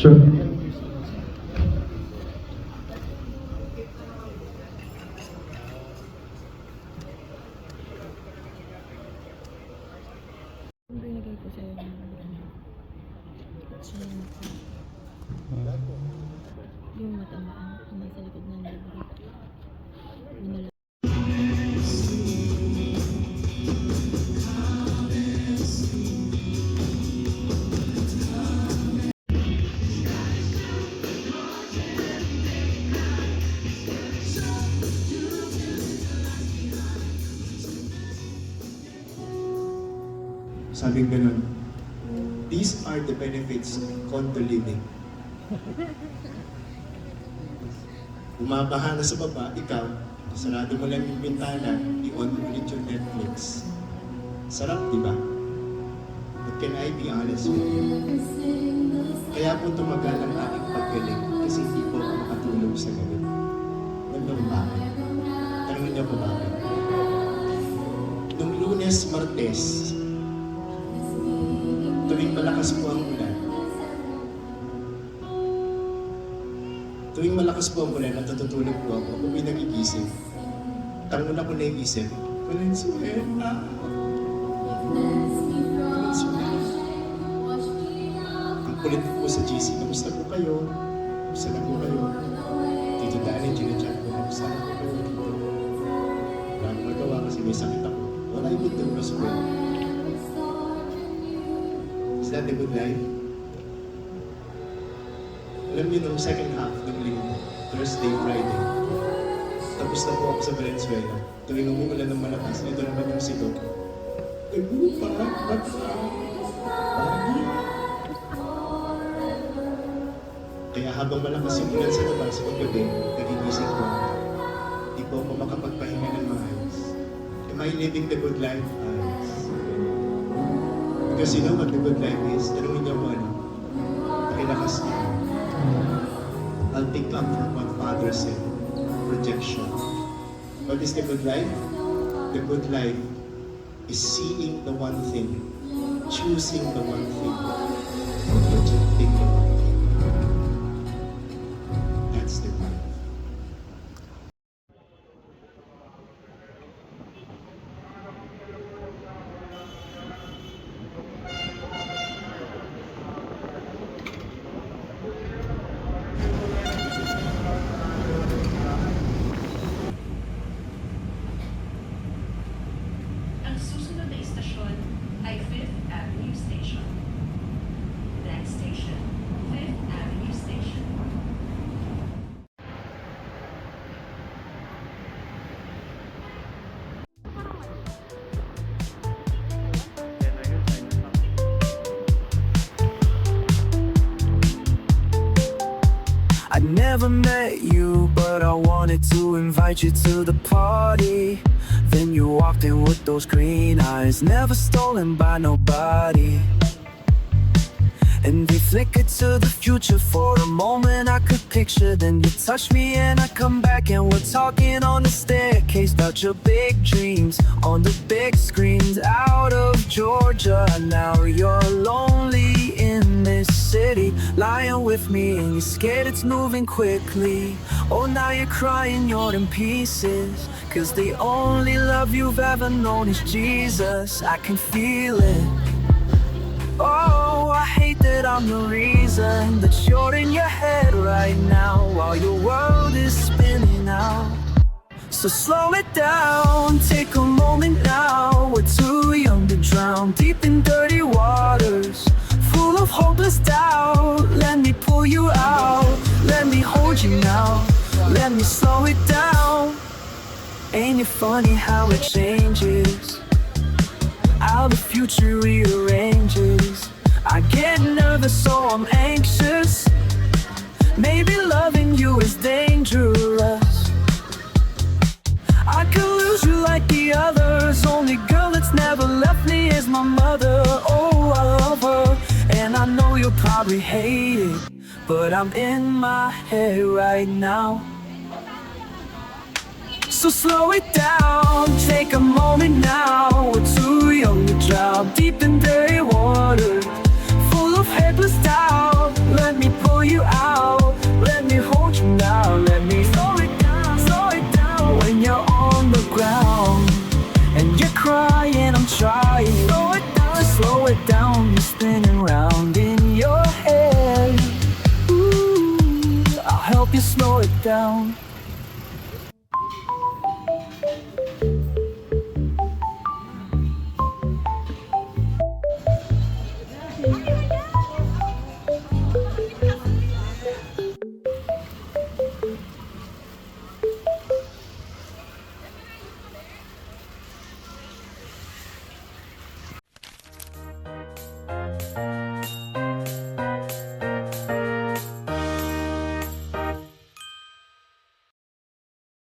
Sure. Binigay ko sa'yo ng yung matamaan na nasa likod ng libro. Manila. Sabi ganun, these are the benefits of condo living. Bumabaha na sa baba, ikaw, sarado mo lang yung bintana, i-on mo ulit yung Netflix. Sarap, di ba? But can I be honest with you? Kaya po tumagal ang aking paggaling kasi hindi po ako makatulog sa gabi. Nandang bakit? Tanungin niyo po bakit? Nung Lunes, Martes, tuwing malakas po ang ulan. Tuwing malakas po ang ulan, natutulog po ako. Kung may nagigising, tangon ako na yung isip, Valenzuela. Ang kulit po sa GC, kamusta po kayo? Kamusta na po kayo? Tito Dani, Ginachat po, kamusta na po kayo? Wala akong magawa kasi may sakit ako. Wala yung good to us po. Is that a good life? Alam niyo, nung second half ng linggo, Thursday, Friday, tapos na po ako sa Valenzuela. Tuwing umuulan ng malakas, ito naman yung sigaw. Nagbupa, bata, bagi. Kaya habang malakas yung ulan sa labas, paggabi, nagigising ko. Di po ako makapagpahinga ng maayos. Am I living the good life? Because you know what the good life is? Tanungin niyo mo ano? Pakilakas niyo. I'll pick up from what Father said. Projection. What is the good life? The good life is seeing the one thing, choosing the one thing, and rejecting the one thing. That's the life. Ang susunod na istasyon ay 5th Avenue Station. Next station, 5th Avenue Station. I never met you, but I wanted to invite you to the party. Then you walked in with those green eyes, never stolen by nobody. And they flickered to the future for a moment I could picture. Then you touched me and I come back and we're talking on the staircase about your big dreams on the big screens out of Georgia. Now you're lonely in this city, lying with me and you're scared it's moving quickly. Oh, now you're crying, you're in pieces, cause the only love you've ever known is Jesus. I can feel it. Oh, I hate that I'm the reason that you're in your head right now while your world is spinning out. So slow it down, take a moment now. We're too young to drown deep in dirty waters, full of hopeless doubt. Let me pull you out, let me hold you now, let me slow it down. Ain't it funny how it changes, how the future rearranges. I get nervous so I'm anxious, maybe loving you is dangerous. I could lose you like the others, only girl that's never left me is my mother. Oh, I love her, and I know you'll probably hate it, but I'm in my head right now. So slow it down, take a moment now. We're too young to drown deep in dirty water, full of helpless doubt. Let me pull help you slow it down.